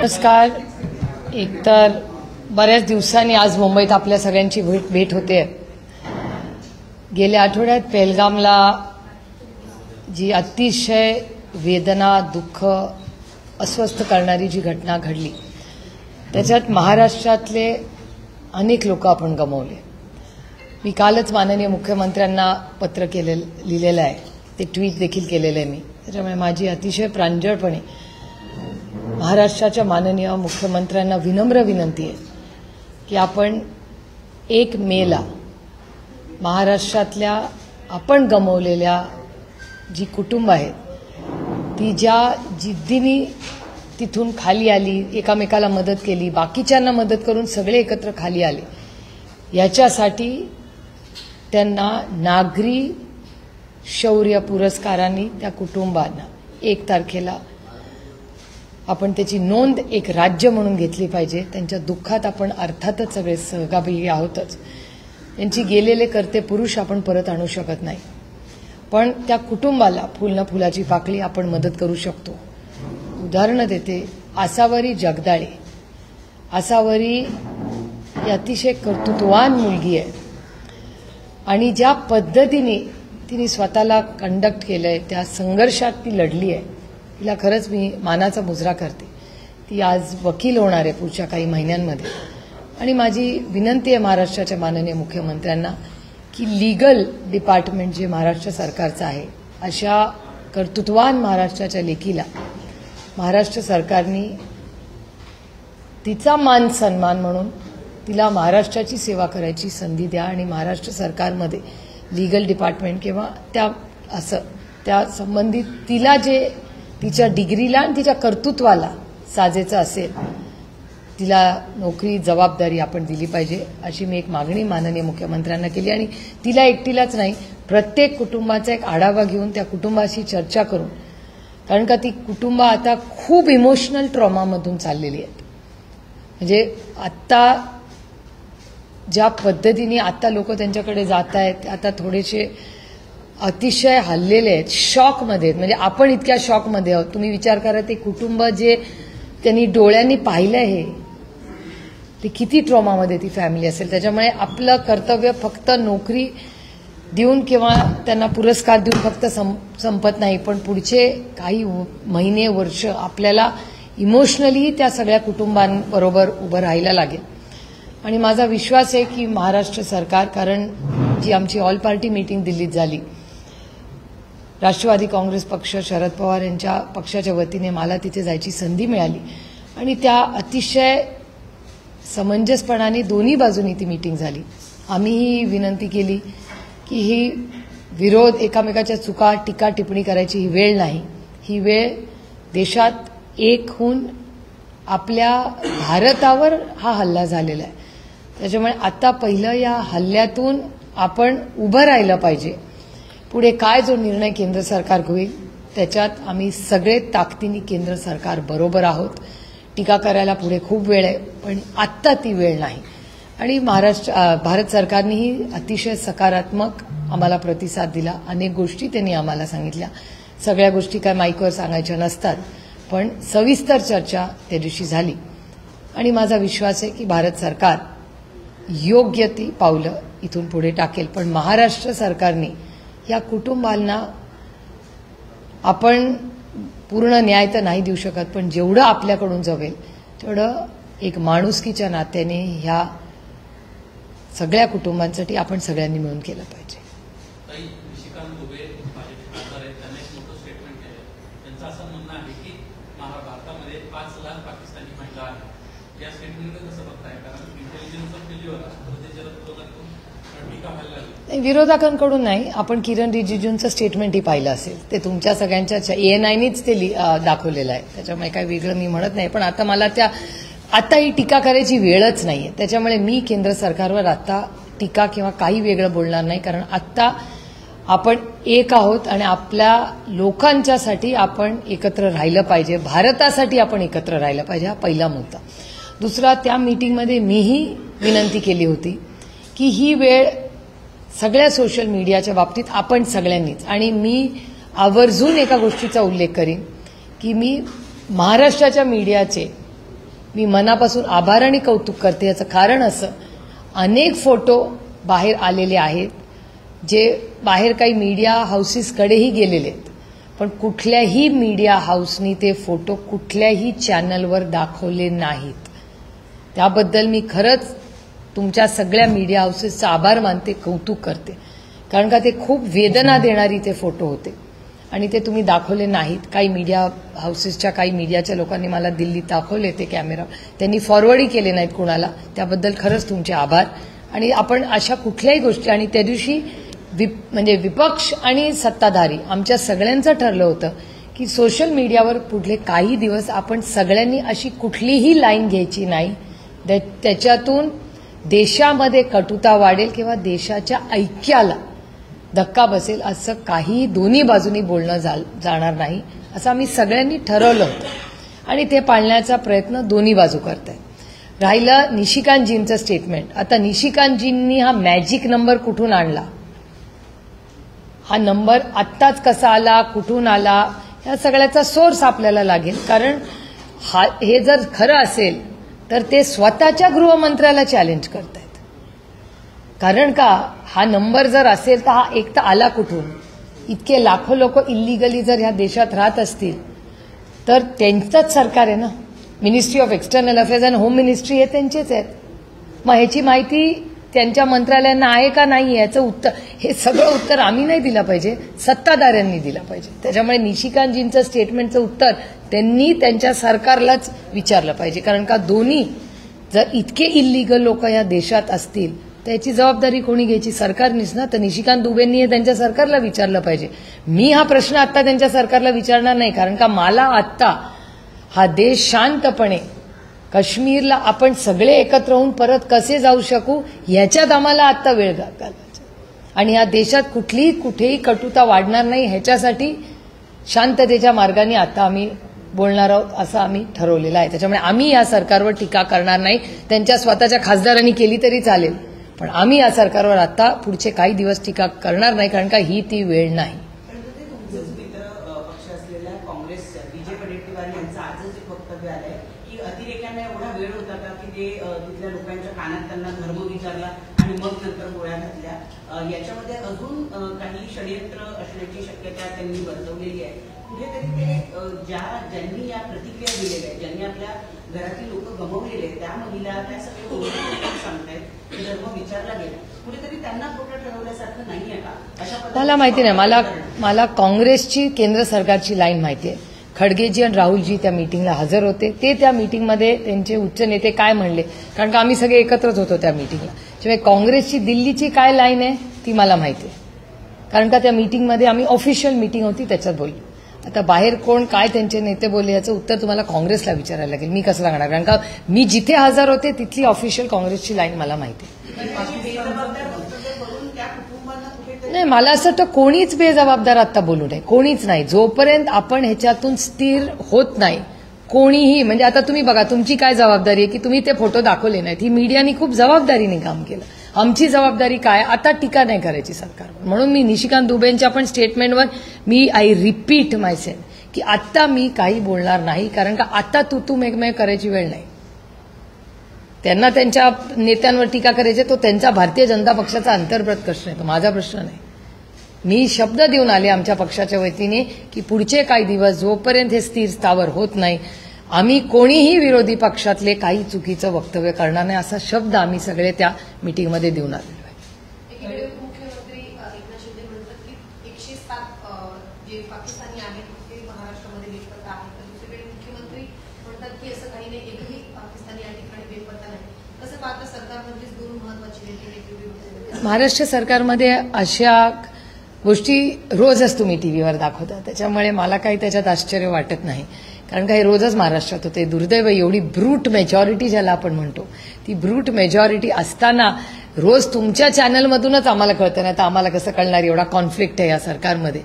नमस्कार. एकतर बऱ्याच दिवसांनी आज मुंबईत आपल्या सगळ्यांची भेट होते. गेल्या आठवड्यात पेहलगामला जी अतिशय वेदना, दुःख, अस्वस्थ करणारी जी घटना घडली त्याच्यात महाराष्ट्रातले अनेक लोक आपण गमावले. मी कालच माननीय मुख्यमंत्र्यांना पत्र लिहिलेलं आहे, ते ट्विट देखील केलेलं आहे मी. त्याच्यामुळे माझी अतिशय प्रांजळपणे महाराष्ट्राच्या माननीय मुख्यमंत्र्यांना विनम्र विनंती आहे की आपण 1 मेला महाराष्ट्रातल्या आपण गमावलेल्या जी कुटुंब आहेत ती ज्या जिद्दीने तिथून खाली आली, एकामेकाला मदत केली, बाकीच्यांना मदत करून सगळे एकत्र खाली आले, याच्यासाठी त्यांना नागरी शौर्य पुरस्कारांनी त्या कुटुंबांना 1 तारखेला आपण त्याची नोंद एक राज्य म्हणून घेतली पाहिजे. त्यांच्या दुःखात आपण अर्थातच सगळे सहभागी आहोतच. त्यांची गेलेले कर्ते पुरुष आपण परत आणू शकत नाही, पण त्या कुटुंबाला फुल न फुलाची पाकळी आपण मदत करू शकतो. उदाहरण देते, आसावरी जगदाळे. आसावरी ही अतिशय कर्तृत्ववान मुलगी आहे आणि ज्या पद्धतीने तिने स्वतःला कंडक्ट केलंय, त्या संघर्षात ती लढली आहे, तिला खरंच मी मानाचा मुजरा करते. ती आज वकील होणार आहे पुढच्या काही महिन्यांमध्ये. आणि माझी विनंती आहे महाराष्ट्राच्या माननीय मुख्यमंत्र्यांना की लीगल डिपार्टमेंट जे महाराष्ट्र सरकारचं आहे, अशा कर्तृत्ववान महाराष्ट्राच्या लेकीला महाराष्ट्र सरकारने तिचा मान सन्मान म्हणून तिला महाराष्ट्राची सेवा करायची संधी द्या. आणि महाराष्ट्र सरकारमध्ये लीगल डिपार्टमेंट किंवा त्या संबंधित तिला जे तिच्या डिग्रीला आणि तिच्या कर्तृत्वाला साजेचं असेल, तिला नोकरी, जबाबदारी आपण दिली पाहिजे, अशी मी एक मागणी माननीय मुख्यमंत्र्यांना केली. आणि तिला एकटीलाच नाही, प्रत्येक कुटुंबाचा एक आढावा घेऊन त्या कुटुंबाशी चर्चा करून, कारण का ती कुटुंब आता खूप इमोशनल ट्रॉमामधून चाललेली आहेत. म्हणजे आत्ता ज्या पद्धतीने आता लोक त्यांच्याकडे जात आहेत, आता थोडेसे अतिशय हल्लेले आहेत, शॉकमध्ये आहेत. म्हणजे आपण इतक्या शॉकमध्ये आहोत. तुम्ही विचार करा, ते कुटुंब जे त्यांनी डोळ्यांनी पाहिलं आहे ते किती ट्रॉमामध्ये ती फॅमिली असेल. त्याच्यामुळे आपलं कर्तव्य फक्त नोकरी देऊन किंवा त्यांना पुरस्कार देऊन फक्त संपत नाही, पण पुढचे काही महिने, वर्ष आपल्याला इमोशनली त्या सगळ्या कुटुंबांबरोबर उभं राहायला लागेल. आणि माझा विश्वास आहे की महाराष्ट्र सरकार, कारण जी आमची ऑल पार्टी मीटिंग दिल्लीत झाली, राष्ट्रवादी काँग्रेस पक्ष, शरद पवार यांच्या पक्षाच्या वतीने मला तिथे जायची संधी मिळाली आणि त्या अतिशय समंजसपणाने दोन्ही बाजूनी ती मीटिंग झाली. आम्हीही विनंती केली की ही विरोध, एकामेकाच्या चुका, टीका टिप्पणी करायची ही वेळ नाही. ही वेळ देशात एक होऊन आपल्या भारतावर हा हल्ला झालेला आहे. त्याच्यामुळे आता पहिलं या हल्ल्यातून आपण उभं राहिलं पाहिजे. पुढे काय जो निर्णय केंद्र सरकार होईल त्याच्यात आम्ही सगळे ताकदीने केंद्र सरकार बरोबर आहोत. टीका करायला पुढे खूप वेळ आहे, पण आत्ता ती वेळ नाही. आणि भारत सरकारनेही अतिशय सकारात्मक आम्हाला प्रतिसाद दिला. अनेक गोष्टी त्यांनी आम्हाला सांगितल्या. सगळ्या गोष्टी काय माईकवर सांगायच्या नसतात, पण सविस्तर चर्चा त्या दिवशी झाली. आणि माझा विश्वास आहे की भारत सरकार योग्य ती पावलं इथून पुढे टाकेल. पण महाराष्ट्र सरकारने या कुटुंबांना आपण पूर्ण न्याय तर नाही देऊ शकत, पण जेवढं आपल्याकडून जमेल तेवढं एक माणुसकीच्या नात्याने ह्या सगळ्या कुटुंबांसाठी आपण सगळ्यांनी मिळून केलं पाहिजे. विरोधकांकडून नाही, आपण किरण रिजिजूंचं स्टेटमेंटही पाहिलं असेल. ते तुमच्या सगळ्यांच्या ANIनेच ते दाखवलेलं आहे. त्याच्यामुळे काही वेगळं मी म्हणत नाही. पण आता मला आता ही टीका करायची वेळच नाहीये. त्याच्यामुळे मी केंद्र सरकारवर आता टीका किंवा काही वेगळं बोलणार नाही. कारण आता आपण एक आहोत आणि आपल्या लोकांच्यासाठी आपण एकत्र राहिलं पाहिजे, भारतासाठी आपण एकत्र राहिलं पाहिजे. हा पहिला मुद्दा. दुसरा, त्या मीटिंगमध्ये मीही विनंती केली होती की ही वेळ सगळ्या सोशल मीडियाच्या बाबतीत आपण सगळ्यांनीच, आणि मी आवर्जून एका गोष्टीचा उल्लेख करीन की मी महाराष्ट्राच्या मीडियाचे मी मनापासून आभार आणि कौतुक करते. याचं कारण असं, अनेक फोटो बाहेर आलेले आहेत जे बाहेर काही मीडिया हाऊसेसकडेही गेलेले आहेत, पण कुठल्याही मीडिया हाऊसनी ते फोटो कुठल्याही चॅनलवर दाखवले नाहीत. त्याबद्दल मी खरंच तुमच्या सगळ्या मीडिया हाऊसेसचा आभार मानते, कौतुक करते. कारण का ते खूप वेदना देणारी ते फोटो होते आणि ते तुम्ही दाखवले नाहीत. काही मीडिया हाऊसेसच्या काही मीडियाच्या लोकांनी मला दिल्लीत दाखवले ते कॅमेरा, त्यांनी फॉरवर्डही केले नाहीत कुणाला. त्याबद्दल खरंच तुमचे आभार. आणि आपण अशा कुठल्याही गोष्टी, आणि त्या दिवशी म्हणजे विपक्ष आणि सत्ताधारी आमच्या सगळ्यांचं ठरलं होतं की सोशल मीडियावर पुढले काही दिवस आपण सगळ्यांनी अशी कुठलीही लाईन घ्यायची नाही त्याच्यातून देशामध्ये कटुता वाढेल किंवा देशाच्या ऐक्याला धक्का बसेल, असं काही दोन्ही बाजूनी बोलणं जाणार नाही, असं आम्ही सगळ्यांनी ठरवलं होतं आणि ते पाळण्याचा प्रयत्न दोन्ही बाजू करत आहेत. राहिलं निशिकांतजींचं स्टेटमेंट. आता निशिकांतजींनी हा मॅजिक नंबर कुठून आणला, हा नंबर आत्ताच कसा आला, कुठून आला, या सगळ्याचा सोर्स आपल्याला लागेल. कारण हे जर खरं असेल तर ते स्वतःच्या गृहमंत्र्याला चॅलेंज करतायत. कारण का हा नंबर जर असेल तर हा एक तर आला कुठून, इतके लाखो लोक इल्लिगली जर ह्या देशात राहत असतील तर त्यांचंच सरकार आहे ना. मिनिस्ट्री ऑफ एक्सटर्नल अफेअर्स आणि होम मिनिस्ट्री हे त्यांचेच आहेत. मग ह्याची माहिती त्यांच्या मंत्रालयांना आहे का नाही, याचं उत्तर, हे सगळं उत्तर आम्ही नाही दिलं पाहिजे, सत्ताधाऱ्यांनी दिलं पाहिजे. त्याच्यामुळे निशिकांतजींचं स्टेटमेंटचं उत्तर त्यांनी त्यांच्या सरकारलाच विचारलं पाहिजे. कारण का दोन्ही जर इतके इल्लिगल लोक या देशात असतील त्याची जबाबदारी कोणी घ्यायची, सरकारनीच ना. तर निशिकांत दुबेंनी हे त्यांच्या सरकारला विचारलं पाहिजे. मी हा प्रश्न आत्ता त्यांच्या सरकारला विचारणार नाही, कारण का मला आत्ता हा देश शांतपणे, काश्मीरला आपण सगळे एकत्र होऊन परत कसे जाऊ शकू याच्यात आम्हाला आत्ता वेळ घालवायचा. आणि या देशात कुठेही कटुता वाढणार नाही, ह्याच्यासाठी शांततेच्या मार्गाने आता आम्ही बोलणार आहोत असं आम्ही ठरवलेलं आहे. त्याच्यामुळे आम्ही या सरकारवर टीका करणार नाही. त्यांच्या स्वतःच्या खासदारांनी केली तरी चालेल, पण आम्ही या सरकारवर आता पुढचे काही दिवस टीका करणार नाही, कारण का ही ती वेळ नाही. पक्ष असलेल्या काँग्रेस विजय वडेट्टीवार यांचं आजच एक वक्तव्य आलंय की अतिरेक्यांना एवढा वेळ होता का की ते तिथल्या लोकांच्या कानात त्यांना धर्म विचारला आणि मग नंतर गोळ्या घातल्या. याच्यामध्ये अजून काही षडयंत्र असण्याची शक्यता त्यांनी वर्तवलेली आहे. कुठेतरी ते ज्यांनी या प्रतिक्रिया दिलेल्या आहेत, ज्यांनी आपल्या घरातील लोक गमावलेले आहेत, त्या महिला, त्या सगळे सांगतायत की धर्म विचारला गेला, कुठेतरी त्यांना खोटं ठरवल्यासारखं नाहीये का? अशा मला माहिती नाही. मला काँग्रेसची केंद्र सरकारची लाईन माहिती आहे. खडगेजी आणि राहुलजी त्या मीटिंगला हजर होते. ते त्या मीटिंगमध्ये त्यांचे उच्च नेते काय म्हणले, कारण का आम्ही सगळे एकत्रच होतो त्या मीटिंगला. त्यामुळे काँग्रेसची दिल्लीची काय लाईन आहे ती मला माहिती आहे, कारण का त्या मीटिंगमध्ये आम्ही ऑफिशियल मीटिंग होती त्याच्यात बोललो. आता बाहेर कोण काय त्यांचे नेते बोलले याचं उत्तर तुम्हाला काँग्रेसला विचारायला लागेल, मी कसं सांगणार, कारण का मी जिथे हजर होते तिथली ऑफिशियल काँग्रेसची लाईन मला माहिती आहे. नाही, मला असं वाटतं कोणीच बेजबाबदार आता बोलू नये, कोणीच नाही. जोपर्यंत आपण ह्याच्यातून स्थिर होत नाही कोणीही, म्हणजे आता तुम्ही बघा तुमची काय जबाबदारी आहे की तुम्ही ते फोटो दाखवले नाहीत. ही मीडियानी खूप जबाबदारीने काम केलं. आमची जबाबदारी काय, आता टीका नाही करायची सरकारवर. म्हणून मी निशिकांत दुबेंच्या पण स्टेटमेंटवर आय रिपीट माय सेल्फ की आता मी काही बोलणार नाही, कारण का आता तू मेघमेघ करायची वेळ नाही. त्यांना त्यांच्या नेत्यांवर टीका करायची, तो त्यांचा भारतीय जनता पक्षाचा अंतर्गत प्रश्न आहे, तो माझा प्रश्न नाही. मी शब्द देऊन आले आमच्या पक्षाच्या वतीने की पुढचे काही दिवस जोपर्यंत हे स्थिर स्थावर होत नाही आम्ही कोणीही विरोधी पक्षातले काही चुकीचं वक्तव्य करणार नाही, असा शब्द आम्ही सगळे त्या मीटिंगमध्ये देऊन आलेलो आहे. एकीकडे मुख्यमंत्री एकनाथ शिंदे म्हणतात की 107 जे पाकिस्तानी आहेत ते महाराष्ट्रामध्ये बेपत्ता आहेत, तर दुसरीकडे मुख्यमंत्री म्हणतात की असं काही नाही, एकही पाकिस्तानी या ठिकाणी बेपत्ता नाही. कसं पाहता सरकारमध्येच दोन महत्वाची नेते महाराष्ट्र सरकारमध्ये अशा गोष्टी रोजच तुम्ही टीव्हीवर दाखवता, त्याच्यामुळे मला काही त्याच्यात आश्चर्य वाटत नाही, कारण का हे रोजच महाराष्ट्रात होते. दुर्दैव एवढी ब्रूट मेजॉरिटी ज्याला आपण म्हणतो ती ब्रूट मेजॉरिटी असताना रोज तुमच्या चॅनलमधूनच आम्हाला कळतं, नाही तर आम्हाला कसं कळणार एवढा कॉन्फ्लिक्ट आहे या सरकारमध्ये.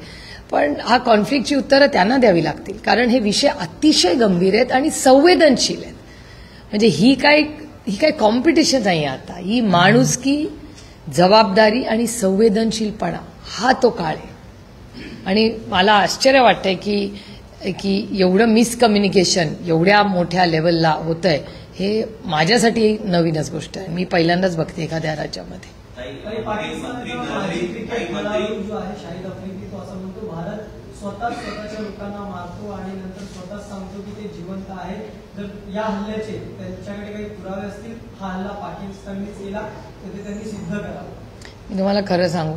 पण हा कॉन्फ्लिक्टची उत्तरं त्यांना द्यावी लागतील, कारण हे विषय अतिशय गंभीर आहेत आणि संवेदनशील आहेत. म्हणजे ही काय कॉम्पिटिशन नाही आता, ही माणुसकी, जबाबदारी आणि संवेदनशीलपणा हा तो काळ आहे. आणि मला आश्चर्य वाटतंय की एवढं मिसकम्युनिकेशन एवढ्या मोठ्या लेवलला होतंय हे माझ्यासाठी नवीनच गोष्ट आहे. मी पहिल्यांदाच बघते एखाद्या राज्यामध्ये. पाकिस्तानचा माजी क्रिकेट खेळाडू जो आहे शाहिद आफ्रिदी तो असं म्हणतो भारत स्वतःच्या लोकांना मारतो आणि नंतर स्वतःच सांगतो की ते जिवंत आहे. जर या हल्ल्याचे त्यांच्याकडे काही पुरावे असतील, हा हल्ला पाकिस्ताननेच केला तर ते त्यांनी सिद्ध करावं. मी तुम्हाला खरं सांगू,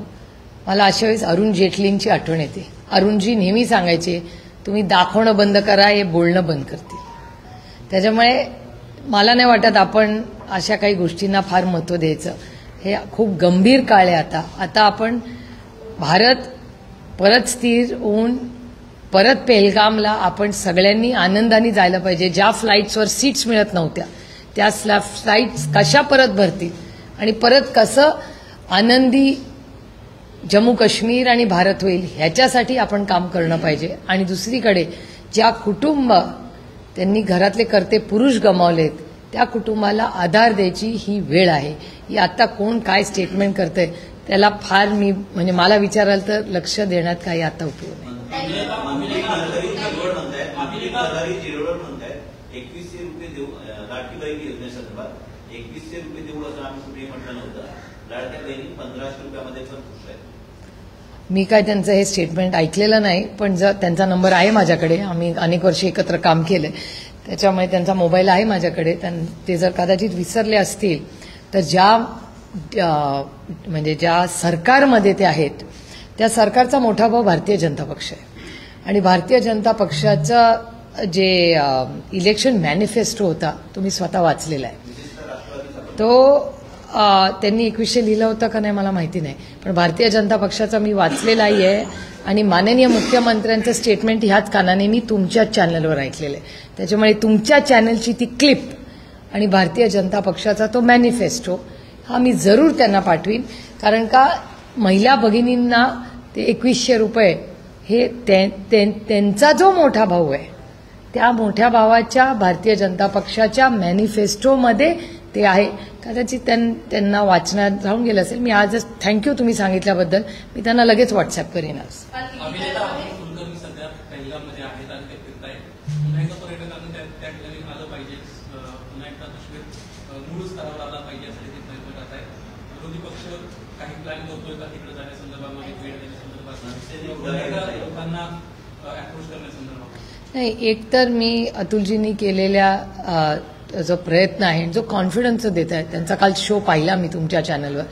मला अशा वेळेस अरुण जेटलींची आठवण येते. अरुणजी नेहमी सांगायचे, तुम्ही दाखवणं बंद करा, हे बोलणं बंद करतील. त्याच्यामुळे मला नाही वाटत आपण अशा काही गोष्टींना फार महत्त्व द्यायचं. हे खूप गंभीर काळ आहे. आता आपण भारत परत स्थिर होऊन परत पेहलगामला आपण सगळ्यांनी आनंदाने जायला पाहिजे. ज्या फ्लाईट्सवर सीट्स मिळत नव्हत्या त्या फ्लाईट्स कशा परत भरतील आणि परत कसं आनंदी जम्मू काश्मीर आणि भारत होईल ह्याच्यासाठी आपण काम करणं पाहिजे. आणि दुसरीकडे ज्या कुटुंब त्यांनी घरातले कर्ते पुरुष गमावलेत त्या कुटुंबाला आधार द्यायची ही वेळ आहे. ही आता कोण काय स्टेटमेंट करतंय त्याला फार मी म्हणजे मला विचाराल तर लक्ष देण्यात काही आता उपयोग नाही. 2100 रुपये देऊ लाडकी बहिणी योजनेसंदर्भात 2100 रुपये देऊ असं आम्ही कुठेही म्हटलं नव्हतं. लाडक्या बहिणी 1500 रुपयामध्ये पण खुश आहेत. मी काय त्यांचं हे स्टेटमेंट ऐकलेलं नाही, पण जर त्यांचा नंबर आहे माझ्याकडे, आम्ही अनेक वर्ष एकत्र काम केलंय, त्याच्यामुळे त्यांचा मोबाईल आहे माझ्याकडे. ते जर कदाचित विसरले असतील तर ज्या सरकारमध्ये ते आहेत त्या सरकारचा मोठा भाऊ भारतीय जनता पक्ष आहे. आणि भारतीय जनता पक्षाचा जे इलेक्शन मॅनिफेस्टो होता तो मी स्वतः वाचलेला आहे. तो त्यांनी 2100 लिहिलं होतं का नाही मला माहिती नाही, पण भारतीय जनता पक्षाचा मी वाचलेलाही आहे. आणि माननीय मुख्यमंत्र्यांचं स्टेटमेंट ह्याच कानाने मी तुमच्याच चॅनलवर ऐकलेलं आहे. त्याच्यामुळे तुमच्या चॅनलची ती क्लिप आणि भारतीय जनता पक्षाचा तो मॅनिफेस्टो हा मी जरूर त्यांना पाठवीन. कारण का महिला भगिनींना ते 2100 रुपये हे त्यांचा जो मोठा भाऊ आहे त्या मोठ्या भावाच्या भारतीय जनता पक्षाच्या मॅनिफेस्टोमध्ये ते आहे. कदाचित त्यांना वाचण्यात राहून गेलं असेल. मी आजच थँक्यू तुम्ही सांगितल्याबद्दल. मी त्यांना लगेच व्हॉट्सअप करेन आज. कुलकर्णी सध्या पेहलगाममध्ये आहेत आणि ते फिरत आहेत. पुन्हा एकदा पर्यटकांनी त्या ठिकाणी आलं पाहिजे, पुन्हा एकदा काश्मीर मूळ स्तरावर आला पाहिजे यासाठी ते प्रयत्न करत आहेत. विरोधी पक्ष काही प्लॅन करतोय का तिकडे जाण्यासंदर्भामध्ये, वेळ देण्यासंदर्भात, लोकांना अप्रोच करण्यासंदर्भात? नाही, एकतर मी अतुलजींनी केलेल्या जो प्रयत्न आहे, जो कॉन्फिडन्स देत आहे, त्यांचा काल शो पाहिला मी तुमच्या चॅनलवर,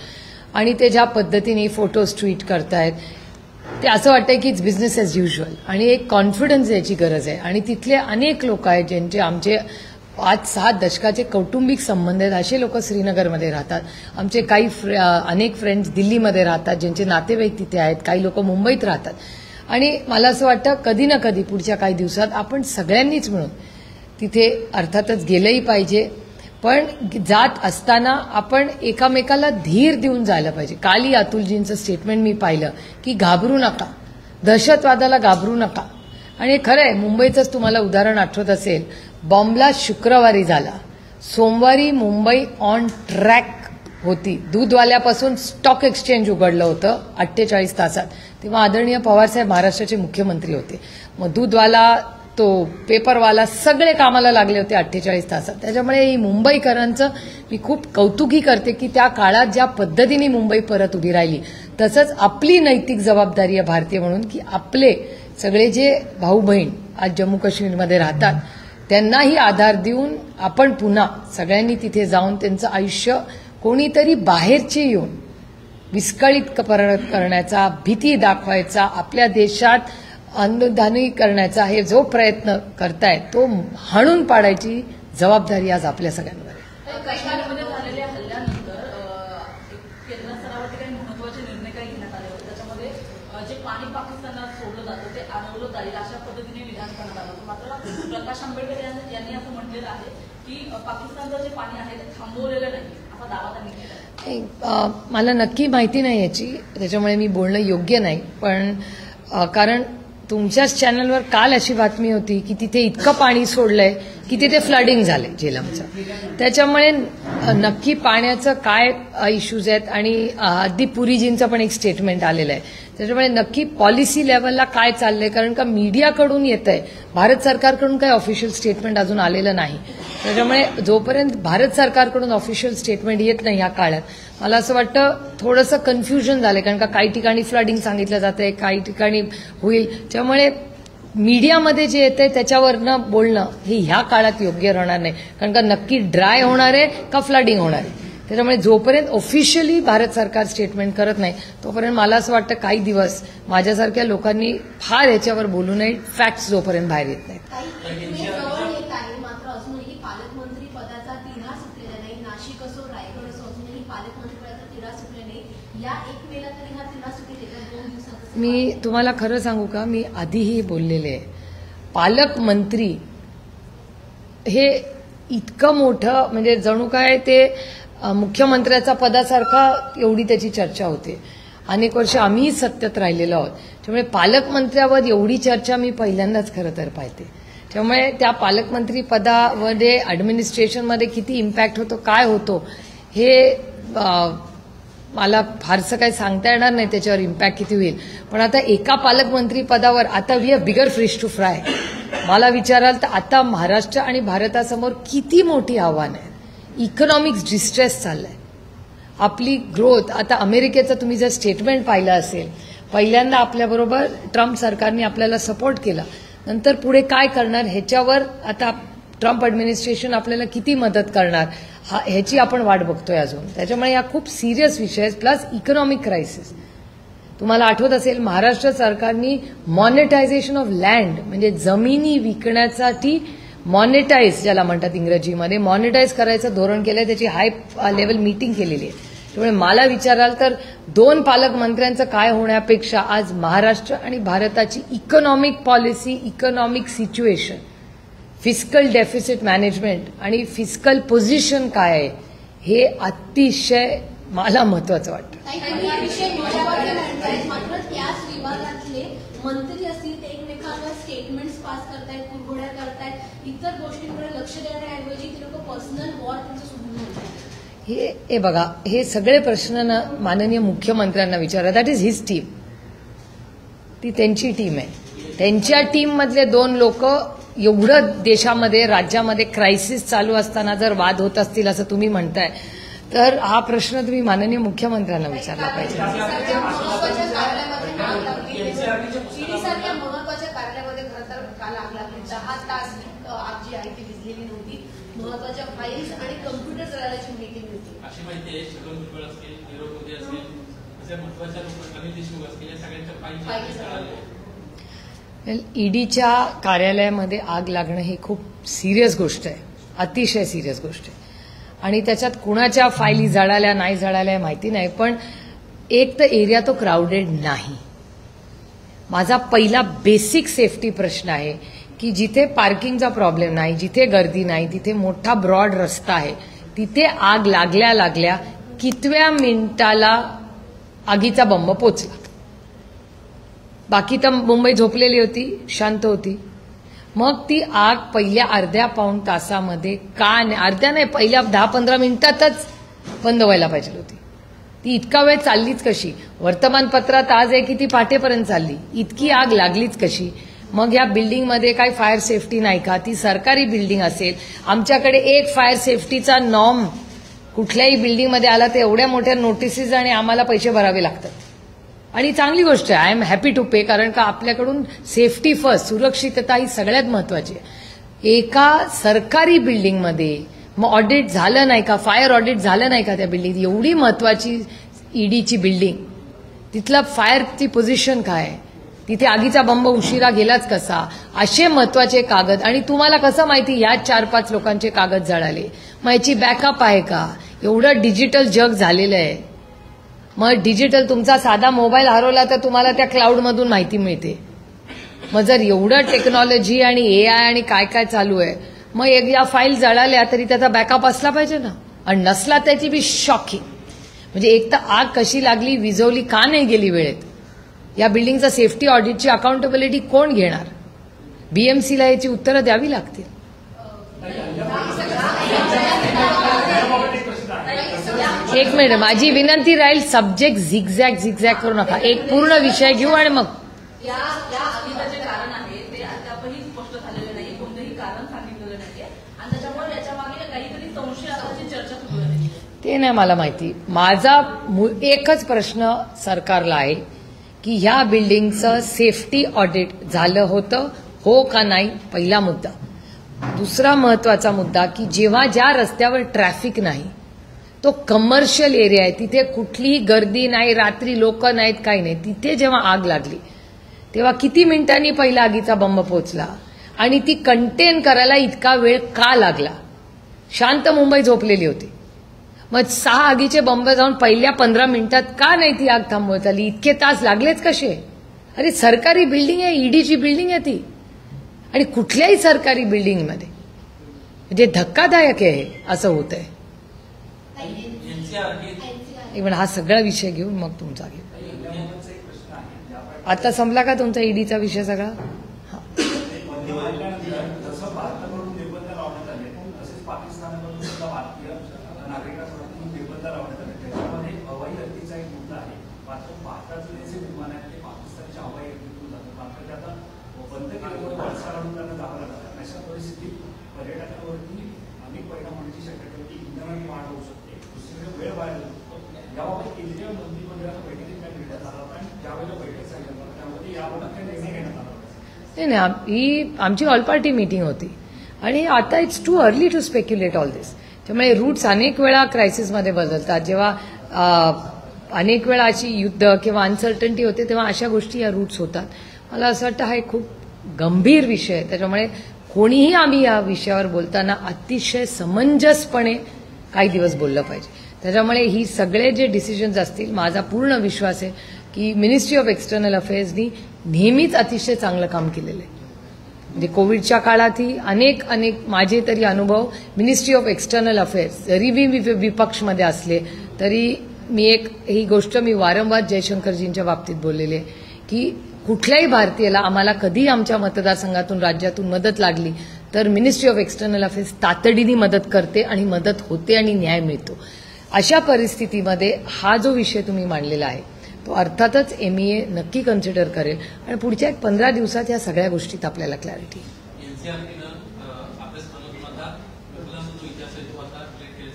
आणि ते ज्या पद्धतीने फोटोज ट्विट करतायत ते असं वाटतंय की इट्स बिझनेस ॲज युज्युअल. आणि एक कॉन्फिडन्स द्यायची गरज आहे. आणि तिथले अनेक लोक आहेत ज्यांचे आमचे 5-6 दशकाचे कौटुंबिक संबंध आहेत. असे लोक श्रीनगरमध्ये राहतात. आमचे काही अनेक फ्रेंड्स दिल्लीमध्ये राहतात ज्यांचे नातेवाईक तिथे आहेत. काही लोक मुंबईत राहतात. आणि मला असं वाटतं कधी ना कधी पुढच्या काही दिवसात आपण सगळ्यांनीच मिळून तिथे अर्थातच गेलंही पाहिजे, पण जात असताना आपण एकामेकाला धीर देऊन जायला पाहिजे. कालही अतुलजींचं स्टेटमेंट मी पाहिलं की घाबरू नका, दहशतवादाला घाबरू नका. आणि खरं आहे, मुंबईचंच तुम्हाला उदाहरण आठवत असेल, बॉम्बला शुक्रवारी झाला, सोमवारी मुंबई ऑन ट्रॅक होती. दूधवाल्यापासून स्टॉक एक्सचेंज उघडलं होतं 48 तासात. तेव्हा आदरणीय पवारसाहेब महाराष्ट्राचे मुख्यमंत्री होते. मग दूधवाला, तो पेपरवाला सगळे कामाला लागले होते 48 तासात. त्याच्यामुळे मुंबईकरांचं मी खूप कौतुकही करते की त्या काळात ज्या पद्धतीने मुंबई परत उभी राहिली. तसंच आपली नैतिक जबाबदारी आहे भारतीय म्हणून की आपले सगळे जे भाऊ बहीण आज जम्मू काश्मीरमध्ये राहतात त्यांनाही आधार देऊन आपण पुन्हा सगळ्यांनी तिथे जाऊन त्यांचं आयुष्य कोणीतरी बाहेरचे येऊन विस्कळीत करण्याचा, भीती दाखवायचा, आपल्या देशात अनुदानी करण्याचा हे जो प्रयत्न करतायत तो हाणून पाडायची जबाबदारी आज आपल्या सगळ्यांवर आहे. काश्मीरमध्ये झालेल्या हल्ल्यानंतर केंद्र स्तरावरती काही महत्वाचे निर्णय काही घेण्यात आले होते. त्याच्यामध्ये जे पाणी पाकिस्तानात सोडलं जातं ते अडवलं जाईल अशा पद्धतीने विधान करण्यात आलं होतं. मात्र प्रकाश आंबेडकर यांनी असं म्हटलेलं आहे की पाकिस्तानचं जे पाणी आहे ते थांबवलेलं नाही असा दावा त्यांनी केला. मला नक्की माहिती नाही याची, त्याच्यामुळे मी बोलणं योग्य नाही. पण कारण तुमच्याच चॅनलवर काल अशी बातमी होती की तिथे इतकं पाणी सोडलंय की तिथे फ्लडिंग झाले झेलमचं. त्याच्यामुळे नक्की पाण्याचं काय इश्यूज आहेत आणि अगदी पुरीजींचं पण एक स्टेटमेंट आलेलं आहे. त्याच्यामुळे नक्की पॉलिसी लेवलला काय चाललंय, कारण का मीडियाकडून येत आहे, भारत सरकारकडून काही ऑफिशियल स्टेटमेंट अजून आलेलं नाही. त्याच्यामुळे जोपर्यंत भारत सरकारकडून ऑफिशियल स्टेटमेंट येत नाही या काळात मला असं वाटतं थोडंसं कन्फ्युजन झालंय, कारण का काही ठिकाणी फ्लडिंग सांगितलं जातंय, काही ठिकाणी होईल. त्यामुळे मीडियामध्ये जे येतंय त्याच्यावरनं बोलणं हे ह्या काळात योग्य राहणार नाही, कारण का नक्की ड्राय होणार आहे का फ्लडिंग होणार आहे. त्याच्यामुळे जोपर्यंत ऑफिशियली भारत सरकार स्टेटमेंट करत नाही तोपर्यंत मला असं वाटतं काही दिवस माझ्यासारख्या लोकांनी फार याच्यावर बोलू नये, फॅक्ट्स जोपर्यंत बाहेर येत नाहीत. जवळ येत आहे मात्र अजूनही पालकमंत्री पदाचा तिढा सुटलेला नाही. नाशिक असो रायगड असो अजूनही पालकमंत्री पदाचा तिढा सुटला नाही. या एक मेला तरी हा तिढा सुटेल का 2 दिवसात? मी तुम्हाला खरं सांगू का, मी आधीही बोललेले आहे, पालकमंत्री हे इतकं मोठं म्हणजे जणू काय ते मुख्यमंत्र्याचा पदासारखा एवढी त्याची चर्चा होते. अनेक वर्ष आम्ही सत्तेत राहिलेलो आहोत. त्यामुळे पालकमंत्र्यावर एवढी चर्चा मी पहिल्यांदाच खरं तर पाहते. त्यामुळे त्या पालकमंत्री पदामध्ये ॲडमिनिस्ट्रेशनमध्ये किती इम्पॅक्ट होतो, काय होतो हे मला फारसं काही सांगता येणार नाही त्याच्यावर इम्पॅक्ट किती होईल. पण आता एका पालकमंत्री पदावर आता we have bigger fish to fry. मला विचाराल तर आता महाराष्ट्र आणि भारतासमोर किती मोठी आव्हानं आहेत. इकॉनॉमिक डिस्ट्रेस चाललाय, आपली ग्रोथ. आता अमेरिकेचं तुम्ही जर स्टेटमेंट पाहिलं असेल, पहिल्यांदा आपल्याबरोबर ट्रम्प सरकारने आपल्याला सपोर्ट केला, नंतर पुढे काय करणार ह्याच्यावर आता ट्रम्प ॲडमिनिस्ट्रेशन आपल्याला किती मदत करणार ह्याची आपण वाट बघतोय अजून. त्याच्यामुळे या खूप सिरियस विषय आहेत. Plus economic crisis. तुम्हाला आठवत असेल महाराष्ट्र सरकारने मॉनिटायझेशन ऑफ लँड म्हणजे जमिनी विकण्यासाठी मॉनिटाईज ज्याला म्हणतात इंग्रजीमध्ये, मॉनिटाईज करायचं धोरण केलंय. त्याची हाय लेवल मीटिंग केलेली आहे. त्यामुळे मला विचाराल तर 2 पालकमंत्र्यांचं काय होण्यापेक्षा आज महाराष्ट्र आणि भारताची economic policy, economic situation, fiscal deficit management आणि फिस्कल पोझिशन काय आहे हे अतिशय मला महत्वाचं वाटतं. मात्र त्याच विभागातले मंत्री असतील ते एकमेकांवर स्टेटमेंट्स पास करतायत, कुरघोड्या करतायत, इतर गोष्टींकडे लक्ष देण्याऐवजी ते लोक पर्सनल वॉर त्यांचं सुरू होतात. हे बघा, हे सगळे प्रश्न ना माननीय मुख्यमंत्र्यांना विचारा. That is his team. ती त्यांची टीम आहे. त्यांच्या टीममधले 2 लोक एवढं देशामध्ये राज्यामध्ये क्रायसिस चालू असताना जर वाद होत असतील असं तुम्ही म्हणताय तर हा प्रश्न तुम्ही माननीय मुख्यमंत्र्यांना विचारला पाहिजे. महत्वाच्या कार्यालयामध्ये खरं तर काल आग लागली. 10 तास आग जी आहे ती विझलेली नव्हती. महत्वाच्या फाईल्स आणि कम्प्युटर जळाल्याची मीटिंग होती. अशी माहिती आहे छगन भुजबळ असतील, नीरव मोदी असतील, अशा महत्वाच्या लोक अनिल देशमुख असतील या सगळ्यांच्या फाईल्स जळाल्या. ईडीच्या कार्यालयामध्ये आग लागणं ही खूप सिरियस गोष्ट आहे, अतिशय सिरियस गोष्ट आहे. आणि त्याच्यात कुणाच्या फाईली जळाल्या नाही जळाल्या माहिती नाही, पण एक तर एरिया तो क्राऊडेड नाही. माझा पहिला बेसिक सेफ्टी प्रश्न आहे की जिथे पार्किंगचा प्रॉब्लेम नाही, जिथे गर्दी नाही, तिथे मोठा ब्रॉड रस्ता आहे, तिथे आग लागल्या लागल्या कितव्या मिनिटाला आगीचा बंब पोचला. बाकी तर मुंबई झोपलेली होती, शांत होती. मग ती आग पहिल्या अर्ध्या-पाऊण तासामध्ये का नाही, अर्ध्या नाही पहिल्या 10-15 मिनिटातच बंद व्हायला पाहिजे होती. ती इतका वेळ चाललीच कशी? वर्तमानपत्रात आज आहे की ती पहाटेपर्यंत चालली. इतकी आग लागलीच कशी? मग या बिल्डिंगमध्ये काही फायर सेफ्टी नाही का? ती सरकारी बिल्डिंग असेल. आमच्याकडे एक फायर सेफ्टीचा नॉर्म कुठल्याही बिल्डिंगमध्ये आला तर एवढ्या मोठ्या नोटिसेस आणि आम्हाला पैसे भरावे लागतात. आणि चांगली गोष्ट आहे, आय एम हॅपी टू पे, कारण का आपल्याकडून सेफ्टी फर्स्ट, सुरक्षितता ही सगळ्यात महत्वाची आहे. एका सरकारी बिल्डिंगमध्ये मग ऑडिट झालं नाही का, फायर ऑडिट झालं नाही का त्या बिल्डिंग? एवढी महत्वाची ईडीची बिल्डिंग, तिथलं फायरची पोझिशन काय, तिथे आगीचा बंब उशिरा गेलाच कसा, असे महत्वाचे कागद. आणि तुम्हाला कसं माहिती याच 4-5 लोकांचे कागद जळाले? मग याची बॅकअप आहे का? एवढं डिजिटल जग झालेलं आहे. मग डिजिटल तुमचा साधा मोबाईल हरवला तर तुम्हाला त्या क्लाउडमधून माहिती मिळते. मग जर एवढं टेक्नॉलॉजी आणि एआय आणि काय काय चालू आहे, मग एक या फाईल जळाल्या तरी त्याचा बॅकअप असला पाहिजे ना. आणि नसला त्याची बी शॉकिंग. म्हणजे एक तर आग कशी लागली, विझवली का नाही गेली वेळेत, या बिल्डिंगचा सेफ्टी ऑडिटची अकाउंटेबिलिटी कोण घेणार? बीएमसीला याची उत्तरं द्यावी लागतील. एक मिनिट, माझी विनंती राहील, सब्जेक्ट झिगझॅग करू नका. एक पूर्ण विषय घेऊ आणि मग या आगीचं जे कारण आहे ते अद्यापही स्पष्ट झालेलं नाही, कोणतंही कारण सांगितलेलं नाहीये आणि त्याच्यामुळे याच्या मागे काहीतरी संशय असल्याची चर्चा सुरू आहे. ते नाही मला माहिती. माझा एकच प्रश्न सरकारला आहे की ह्या बिल्डिंगचं सेफ्टी ऑडिट झालं होतं हो का नाही, पहिला मुद्दा. दुसरा महत्वाचा मुद्दा की जेव्हा ज्या रस्त्यावर ट्रॅफिक नाही, तो कमर्शियल एरिया आहे, तिथे कुठलीही गर्दी नाही, रात्री लोक नाहीत, काही नाही, तिथे जेव्हा आग लागली तेव्हा किती मिनिटांनी पहिला आगीचा बंब पोचला आणि ती कंटेन करायला इतका वेळ का लागला? शांत मुंबई झोपलेली होती. मग 6 आगीचे बंब जाऊन पहिल्या 15 मिनिटात का नाही ती आग थांबवता आली? इतके तास लागलेच कसे? अरे सरकारी बिल्डिंग आहे, ईडीची बिल्डिंग आहे ती, आणि कुठल्याही सरकारी बिल्डिंगमध्ये म्हणजे धक्कादायक आहे असं होत आहे. एक मिनिट, हा सगळा विषय घेऊन मग तुमचा घेऊ. आता संपला का तुमचा ईडीचा विषय सगळा? हा, जसं भारताकडून निर्बंध लावण्यात आले तसेच पाकिस्तानकडून सुद्धा भारतीय नागरिकांकडून निर्बंध लावण्यात आले. त्याच्यामध्ये हवाई हद्दीचा एक मुद्दा आहे. मात्र भारतातले जे विमान आहेत ते पाकिस्तानच्या हवाई हद्दीतून जातात. मात्र ते आता बंद केल्यामुळे वळसा काढून त्यांना जावं लागतं. अशा परिस्थितीत पर्यटकांवरती अनेक परिणाम होण्याची शक्यता होती. इंधनाची वाढ होऊ शकते, दुसरीकडे वेळ वाढ होऊ शकतो. याबाबत केंद्रीय मंत्रिमंडळाच्या बैठकीत काय निर्णय झाला होता आणि ज्यावेळेला बैठक झाली त्यामध्ये याबाबत काय निर्णय घेण्यात आला होता? नाही, ही आमची ऑल पार्टी मीटिंग होती आणि आता it's too early to speculate all this. त्यामुळे रूट्स अनेक वेळा क्रायसिसमध्ये बदलतात. जेव्हा अनेक वेळा अशी युद्ध किंवा अनसर्टन्टी होते तेव्हा अशा गोष्टी या रूट्स होतात. मला असं वाटतं हा एक खूप गंभीर विषय आहे. त्याच्यामुळे कोणीही आम्ही या विषयावर बोलताना अतिशय समंजसपणे काही दिवस बोललं पाहिजे. त्याच्यामुळे ही सगळे जे डिसिजन्स असतील, माझा पूर्ण विश्वास आहे की मिनिस्ट्री ऑफ एक्सटर्नल अफेअर्सनी नेहमीच अतिशय चांगलं काम केलेलं आहे. म्हणजे कोविडच्या काळातही अनेक माझे तरी अनुभव मिनिस्ट्री ऑफ एक्सटर्नल अफेअर्स, जरी मी विपक्षमध्ये असले तरी ही गोष्ट मी वारंवार जयशंकरजींच्या बाबतीत बोललेली आहे की कुठल्याही भारतीयाला आम्हाला कधी आमच्या मतदारसंघातून, राज्यातून मदत लागली तर मिनिस्ट्री ऑफ एक्सटर्नल अफेअर्स तातडीने मदत करते आणि मदत होते आणि न्याय मिळतो. अशा परिस्थितीमध्ये हा जो विषय तुम्ही मांडलेला आहे तो अर्थातच MEA नक्की कन्सिडर करेल आणि पुढच्या 15 दिवसात या सगळ्या गोष्टीत आपल्याला क्लॅरिटी. एनसीआरटीनं अभ्यासक्रमातून आता मुलांचा जो इतिहास आहे तो आता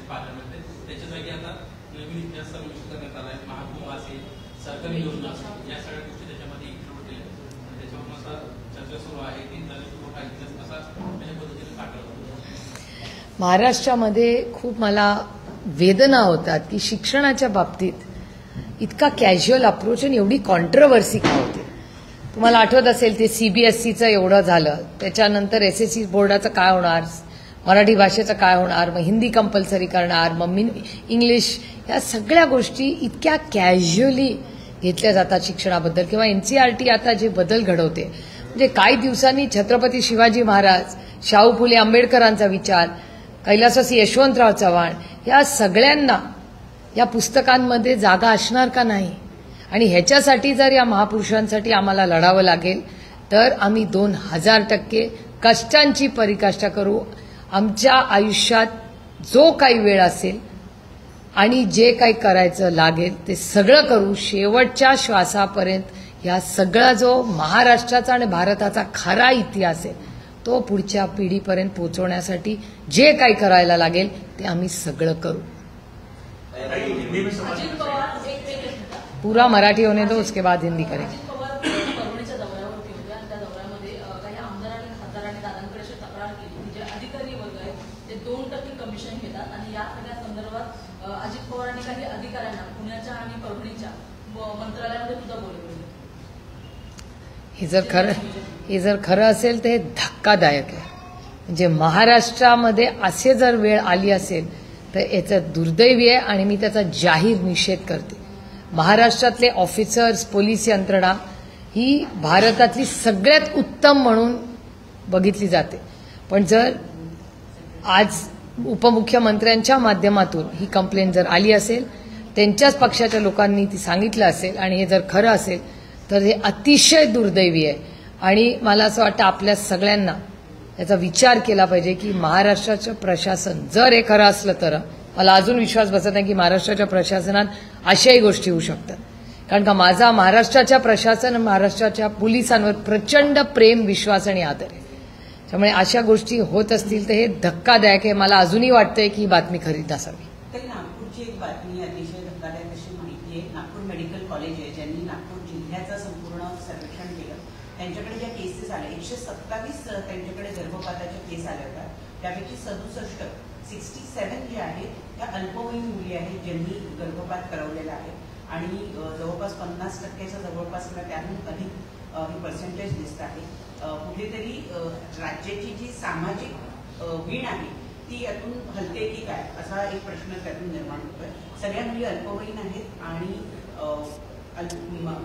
पार्लमेंटमध्ये त्याच्यासाठी आता नवीन इतिहास समाविष्ट करण्यात आला आहे. महाकुंभ असेल, सरकारी योजना असेल, या सगळ्या गोष्टी त्याच्यामध्ये इन्क्लूड केल्या आणि त्याच्यावरून आता चर्चा सुरू आहे की मोठा इतिहास कसा त्या पद्धतीने पाठवला. महाराष्ट्रामध्ये खूप मला वेदना होतात की शिक्षणाच्या बाबतीत इतका कॅज्युअल अप्रोच आणि एवढी कॉन्ट्रोवर्सी का होते. तुम्हाला आठवत असेल ते CBSEचं एवढं झालं, त्याच्यानंतर SSC बोर्डाचं काय होणार, मराठी भाषेचं काय होणार, मग हिंदी कंपल्सरी करणार, मग इंग्लिश, या सगळ्या गोष्टी इतक्या कॅज्युअली घेतल्या जातात शिक्षणाबद्दल. किंवा NCERT आता जे बदल घडवते, म्हणजे काही दिवसांनी छत्रपती शिवाजी महाराज, शाहू फुले आंबेडकरांचा विचार, कैलासवासी यशवंतराव चव्हाण, या सगळ्यांना या पुस्तकांमध्ये जागा असणार का नाही? आणि ह्याच्यासाठी जर या महापुरुषांसाठी आम्हाला लढावं लागेल तर आम्ही 2000% कष्टांची पराकाष्ठा करू. आमच्या आयुष्यात जो काही वेळ असेल आणि जे काही करायचं लागेल ते सगळं करू. शेवटच्या श्वासापर्यंत या सगळा जो महाराष्ट्राचा आणि भारताचा खरा इतिहास आहे तो पुढच्या पिढीपर्यंत पोहोचवण्यासाठी जे काही करायला लागेल ते आम्ही सगळं करू. अजित पवार पूरा मराठी होने दो, उसके बाद हिंदी करेंगे. अजित पवार परभणीच्या दौऱ्यावरती होते आणि त्या दौऱ्यामध्ये काही आमदार आणि खासदारांनी दादांकडे अशी तक्रार केली की जे अधिकारी वर्ग आहेत ते 2% कमिशन घेतात आणि या सगळ्या संदर्भात अजित पवारांनी काही अधिकाऱ्यांना पुण्याच्या आणि परभणीच्या मंत्रालयामध्ये सुद्धा बोलवले. हे जर खरं असेल तर हे धक्कादायक आहे. म्हणजे महाराष्ट्रामध्ये असे जर वेळ आली असेल तर याचं दुर्दैवी आहे आणि मी त्याचा जाहीर निषेध करते. महाराष्ट्रातले ऑफिसर्स, पोलीस यंत्रणा ही भारतातली सगळ्यात उत्तम म्हणून बघितली जाते. पण जर आज उपमुख्यमंत्र्यांच्या माध्यमातून ही कंप्लेंट जर आली असेल, त्यांच्याच पक्षाच्या लोकांनी ती सांगितलं असेल आणि हे जर खरं असेल तर हे अतिशय दुर्दैवी आहे. आणि मला असं वाटतं आपल्या सगळ्यांना याचा विचार केला पाहिजे की महाराष्ट्राचं प्रशासन जर हे खरं असलं तर मला अजून विश्वास बसत नाही की महाराष्ट्राच्या प्रशासनात अशाही गोष्टी होऊ शकतात. कारण का माझा महाराष्ट्राच्या प्रशासन, महाराष्ट्राच्या पोलिसांवर प्रचंड प्रेम, विश्वास आणि आदर आहे. त्यामुळे अशा गोष्टी होत असतील तर हे धक्कादायक आहे. मला अजूनही वाटतंय की ही बातमी खरी नसावी. तर नागपूरची एक बातमी अतिशय धक्कादायक अशी माहिती आहे. नागपूर मेडिकल कॉलेज आहे, ज्यांनी नागपूर जिल्ह्याचं संपूर्ण सर्वेक्षण केलं. त्यांच्याकडे ज्या केसेस आल्या 127 त्यांच्याकडे गर्भपाताच्या केस आल्या होत्या. त्यापैकी 67 जे आहेत त्या अल्पवयीन मुली आहेत ज्यांनी गर्भपात करवलेला आहे आणि जवळपास 50% जवळपास त्याहून अधिक ही पर्सेंटेज दिसत आहे. कुठेतरी राज्याची जी सामाजिक वीण आहे ती यातून हलते की काय असा एक प्रश्न त्यातून निर्माण होतोय. सगळ्या मुली अल्पवयीन आहेत आणि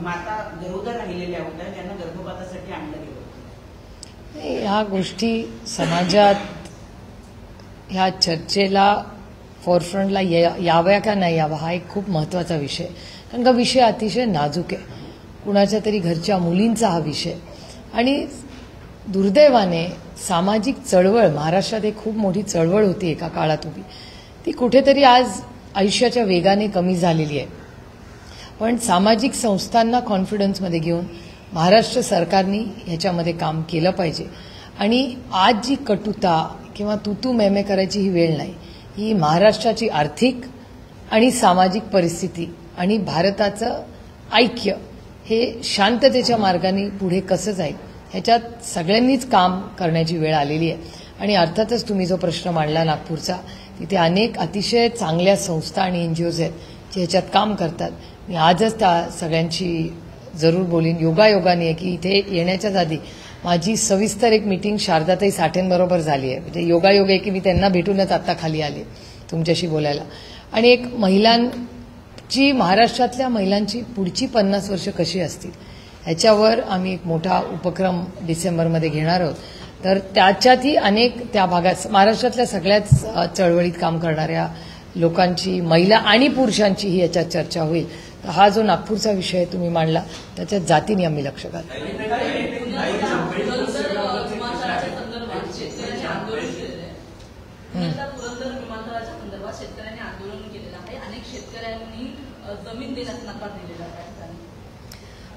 माता गरोदर राहिलेल्या होत्या ज्यांना गर्भपातासाठी आणलं गेलं होतं. ह्या गोष्टी समाजात ह्या चर्चेला फॉरफ्रंटला याव्या का नाही यावा हा एक खूप महत्त्वाचा विषय. कारण का विषय अतिशय नाजूक आहे. कुणाच्या तरी घरच्या मुलींचा हा विषय. आणि दुर्दैवाने सामाजिक चळवळ, महाराष्ट्रात एक खूप मोठी चळवळ होती एका काळात उभी, ती कुठेतरी आज आयुष्याच्या वेगाने कमी झालेली आहे. पण सामाजिक संस्थांना कॉन्फिडन्समध्ये घेऊन महाराष्ट्र सरकारने ह्याच्यामध्ये काम केलं पाहिजे. आणि आज जी कटुता किंवा तू मेमे करायची ही वेळ नाही. ही महाराष्ट्राची आर्थिक आणि सामाजिक परिस्थिती आणि भारताचं ऐक्य हे शांततेच्या मार्गाने पुढे कसं जाईल ह्याच्यात सगळ्यांनीच काम करण्याची वेळ आलेली आहे. आणि अर्थातच तुम्ही जो प्रश्न मांडला नागपूरचा, तिथे अनेक अतिशय चांगल्या संस्था आणि एनजीओज आहेत जे ह्याच्यात काम करतात. मी आजच त्या सगळ्यांची जरूर बोलीन. योगायोगाने आहे की इथे येण्याच्याच आधी माझी सविस्तर एक मीटिंग शारदाताई साठेंबरोबर झाली आहे. म्हणजे योगायोग आहे की मी त्यांना भेटूनच आत्ता खाली आले तुमच्याशी बोलायला. आणि एक महिलांची, महाराष्ट्रातल्या महिलांची पुढची 50 वर्ष कशी असतील ह्याच्यावर आम्ही एक मोठा उपक्रम डिसेंबरमध्ये घेणार आहोत. तर त्याच्यातही अनेक त्या भागात महाराष्ट्रातल्या सगळ्याच चळवळीत काम करणाऱ्या लोकांची, महिला आणि पुरुषांची ही याच्यात चर्चा होईल. तर हा जो नागपूरचा विषय तुम्ही मांडला त्याच्यात जातीने आम्ही लक्ष घालू. पुरंदर विमानतळाच्या संदर्भात शेतकऱ्यांनी आंदोलन केलेलं आहे. अनेक शेतकऱ्यांनी जमीन देण्यास नकार दिलेला आहे.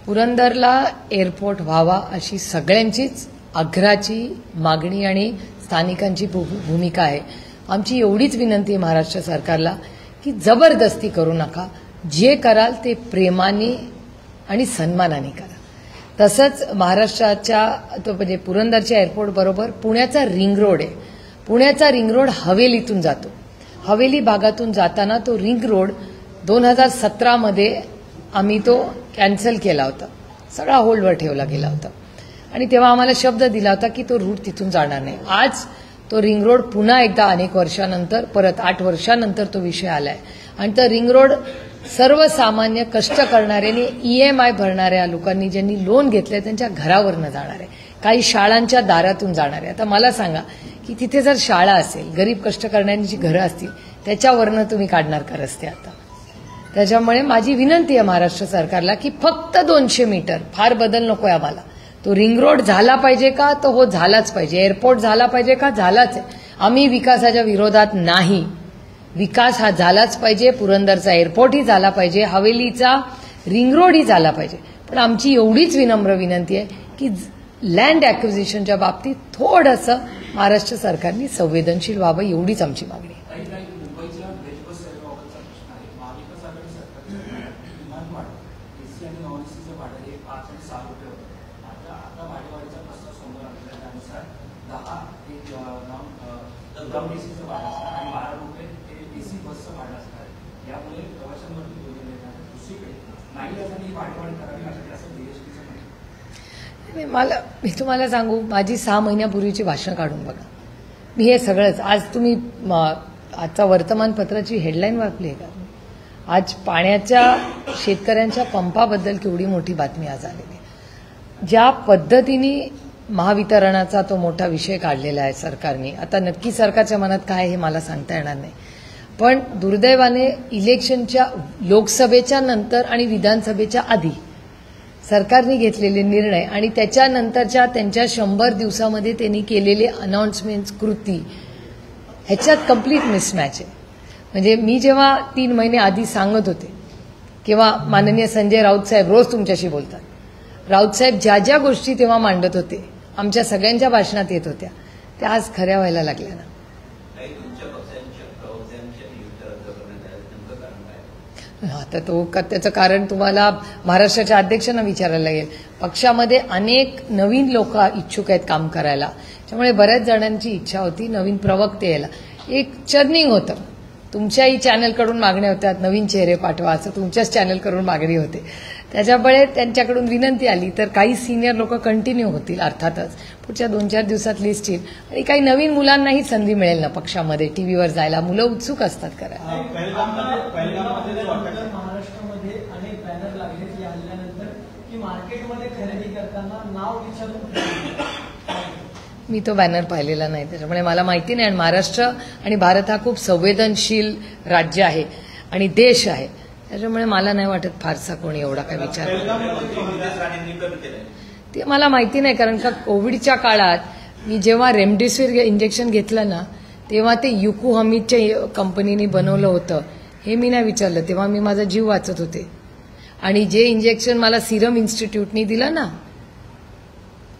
पुरंदरला एअरपोर्ट व्हावा अशी सगळ्यांचीच आग्रहाची मागणी आणि स्थानिकांची भूमिका आहे. आमची एवढीच विनंती आहे महाराष्ट्र सरकारला की जबरदस्ती करू नका. जे कराल ते प्रेमाने आणि सन्मानाने करा. तसंच महाराष्ट्राच्या म्हणजे पुरंदरच्या एअरपोर्ट बरोबर पुण्याचा रिंग रोड आहे. पुण्याचा रिंग रोड हवेलीतून जातो. हवेली भागातून जाताना तो रिंग रोड 2017 आम्ही तो कॅन्सल केला होता. सगळा होल्डवर ठेवला गेला होता. आणि तेव्हा आम्हाला शब्द दिला होता की तो रूट तिथून जाणार नाही. आज तो रिंग रोड पुन्हा एकदा अनेक वर्षानंतर, परत 8 वर्षानंतर तो विषय आलाय. आणि तो रिंग रोड सर्वसामान्य कष्ट करणाऱ्यांनी, EMI भरणाऱ्या लोकांनी, ज्यांनी लोन घेतलंय त्यांच्या घरावरनं जाणार आहे. काही शाळांच्या दारातून जाणार आहे. आता मला सांगा की तिथे जर शाळा असेल, गरीब कष्ट करणाऱ्यांची घरं असतील, त्याच्यावरनं तुम्ही काढणार का रस्ते आता? त्याच्यामुळे माझी विनंती आहे महाराष्ट्र सरकारला की फक्त 200 मीटर, फार बदल नकोय आम्हाला. तो रिंग रोड झाला पाहिजे का? तो हो झालाच पाहिजे. एअरपोर्ट झाला पाहिजे का? झालाच आहे. आम्ही विकासाच्या विरोधात नाही. विकास हा झालाच पाहिजे. पुरंदरचा एअरपोर्टही झाला पाहिजे. हवेलीचा रिंग रोडही झाला पाहिजे. पण आमची एवढीच विनम्र विनंती आहे की लँड ॲक्विजिशनच्या बाबतीत थोडंसं महाराष्ट्र सरकारने संवेदनशील व्हावं, एवढीच आमची मागणी आहे. मुंबईच्या बेजबस सेवेबाबतचा प्रश्न आहे. महाविकास आघाडी सरकारच्या विमान भाडं, AC आणि नॉन-ACचं भाडं हे 5 आणि 6 रुपये होतं. आता भाडेवाढीचा प्रस्ताव समोर आलेला आहे. त्यानुसार 10 नॉन-ACचं भाडं असणार आणि 12 रुपये हे AC बसचं भाडं असणार आहे. यामुळे प्रवाशांवरती बोलले येणार. दुसरीकडे नाईलाजाने ही भाडेवाढ करावी लागते असं DSTचं म्हणणं. मी तुम्हाला सांगू, माझी 6 महिन्यापूर्वीची भाषणं काढून बघा. मी हे सगळंच, आज तुम्ही आजचा वर्तमानपत्राची हेडलाईन वाचली आहे का? आज पाण्याच्या, शेतकऱ्यांच्या पंपाबद्दल केवढी मोठी बातमी आज आलेली आहे. ज्या पद्धतीने महावितरणाचा तो मोठा विषय काढलेला आहे सरकारने, आता नक्की सरकारच्या मनात काय हे मला सांगता येणार नाही. पण दुर्दैवाने इलेक्शनच्या, लोकसभेच्या नंतर आणि विधानसभेच्या आधी सरकारने घेतलेले निर्णय आणि त्याच्यानंतरच्या त्यांच्या 100 दिवसामध्ये त्यांनी केलेले अनाउन्समेंट्स, कृती, ह्याच्यात कम्प्लीट मिसमॅच आहे. म्हणजे मी जेव्हा 3 महिने आधी सांगत होते किंवा माननीय संजय राऊत साहेब रोज तुमच्याशी बोलतात, राऊत साहेब ज्या ज्या गोष्टी तेव्हा मांडत होते, आमच्या सगळ्यांच्या भाषणात येत होत्या, त्या आज खऱ्या व्हायला लागल्या ना. काही तुमच्या पक्षांच्या प्रवक्त्यांच्या नियुक्त्या रद्द करण्यात आल्या, नेमकं कारण काय? आता त्याचं कारण तुम्हाला महाराष्ट्राच्या अध्यक्षांना विचारायला लागेल. पक्षामध्ये अनेक नवीन लोक इच्छुक आहेत काम करायला, त्यामुळे बऱ्याच जणांची इच्छा होती नवीन प्रवक्ते यायला. एक चर्निंग होतं. तुमच्याही चॅनलकडून मागण्या होत्या, नवीन चेहरे पाठवा, असं तुमच्याच चॅनलकडून मागणी होते. त्याच्यामुळे त्यांच्याकडून विनंती आली तर काही सिनियर लोक कंटिन्यू होतील, अर्थातच पुढच्या 2-4 दिवसात लिस्ट येईल. आणि काही नवीन मुलांनाही संधी मिळेल ना पक्षामध्ये टीव्हीवर जायला. मुलं उत्सुक असतात करायला. महाराष्ट्रामध्ये अनेक बॅनर लागले या हल्ल्यानंतर की मार्केटमध्ये खरेदी करताना नाव विचारून. मी तो बॅनर पाहिलेला नाही, त्याच्यामुळे मला माहिती नाही. आणि महाराष्ट्र आणि भारत हा खूप संवेदनशील राज्य आहे आणि देश आहे, त्याच्यामुळे मला नाही वाटत फारसा कोणी एवढा काय विचार. ते मला माहिती नाही, कारण का कोविडच्या काळात मी जेव्हा रेमडेसिवीर इंजेक्शन घेतलं ना, तेव्हा ते युकू हमीदच्या कंपनीने बनवलं होतं हे मी नाही विचारलं. तेव्हा मी माझा जीव वाचत होते. आणि जे इंजेक्शन मला सिरम इन्स्टिट्यूटनी दिलं ना,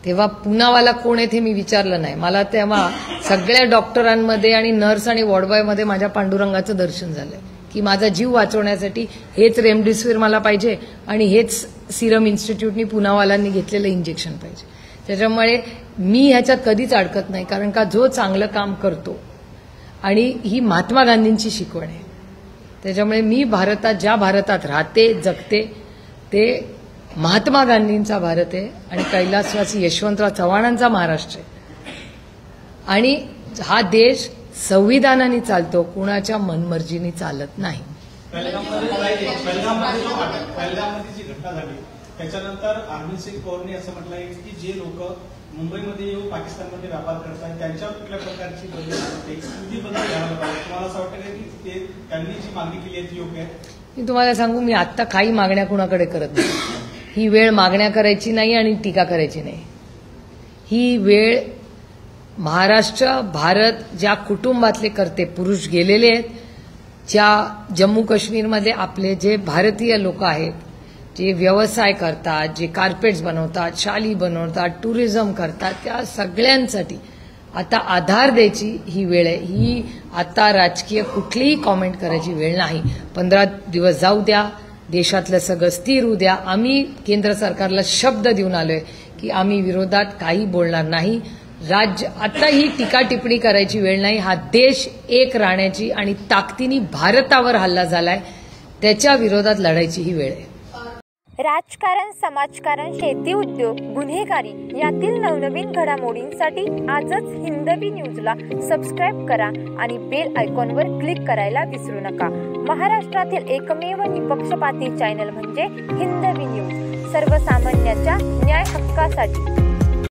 तेव्हा पुनावाला कोण आहे ते मी विचारलं नाही. मला तेव्हा सगळ्या डॉक्टरांमध्ये आणि नर्स आणि वॉर्डबॉयमध्ये माझ्या पांडुरंगाचं दर्शन झालंय की माझा जीव वाचवण्यासाठी हेच रेमडेसिवीर मला पाहिजे आणि हेच सिरम इन्स्टिट्यूटनी पुनावालांनी घेतलेलं इंजेक्शन पाहिजे. त्याच्यामुळे मी ह्याच्यात कधीच अडकत नाही, कारण का जो चांगलं काम करतो, आणि ही महात्मा गांधींची शिकवण आहे, त्याच्यामुळे मी ज्या भारतात राहते जगते ते महात्मा गांधींचा भारत आहे आणि कैलासवासी यशवंतराव चव्हाणांचा महाराष्ट्र आहे. आणि हा देश संविधानाने चालतो, कुणाच्या मनमर्जीने चालत नाही. पहलगाममध्ये जी घटना झाली त्याच्यानंतर हरमीत सिंग कौरने असं म्हटलं आहे की जे लोक मुंबईमध्ये येऊन पाकिस्तानमध्ये व्यापार करतात त्यांच्यावर कुठल्या प्रकारची बंदी असते, किती बंदी घ्यायला पाहिजे, तुम्हाला असं वाटतं की ते त्यांनी जी मागणी केली आहे ती योग्य आहे? मी तुम्हाला सांगू, मी आत्ता काही मागण्या कुणाकडे करत नाही. ही वेळ मागण्या करायची नाही आणि टीका करायची नाही. ही वेळ महाराष्ट्र, भारत ज्या कुटुंबातले करते पुरुष गेलेले आहेत, ज्या जम्मू काश्मीरमध्ये आपले जे भारतीय लोक आहेत, जे व्यवसाय करतात, जे कार्पेट्स बनवतात, शाली बनवतात, टुरिझम करतात, त्या सगळ्यांसाठी आता आधार द्यायची ही वेळ आहे. ही आता राजकीय कुठलीही कॉमेंट करायची वेळ नाही. 15 दिवस जाऊ द्या, देशातलं सगळं स्थिर होऊ द्या. आम्ही केंद्र सरकारला शब्द देऊन आलोय की आम्ही विरोधात काही बोलणार नाही. आता ही टीका टिप्पणी करायची वेळ नाही. हा देश एक राहण्याची आणि ताकदीने भारतावर हल्ला झालाय त्याच्या विरोधात लढायची ही वेळ आहे. राजकारण, समाजकारण, शेती उद्योग, गुन्हेगारी यातील नवनवीन घडामोडींसाठी आजच हिंदवी न्यूजला सबस्क्राईब करा आणि बेल आयकॉनवर क्लिक करायला विसरू नका. महाराष्ट्रातील एकमेव निपक्षपाती चॅनल म्हणजे हिंदवी न्यूज, सर्वसामान्यांच्या न्याय हक्कासाठी.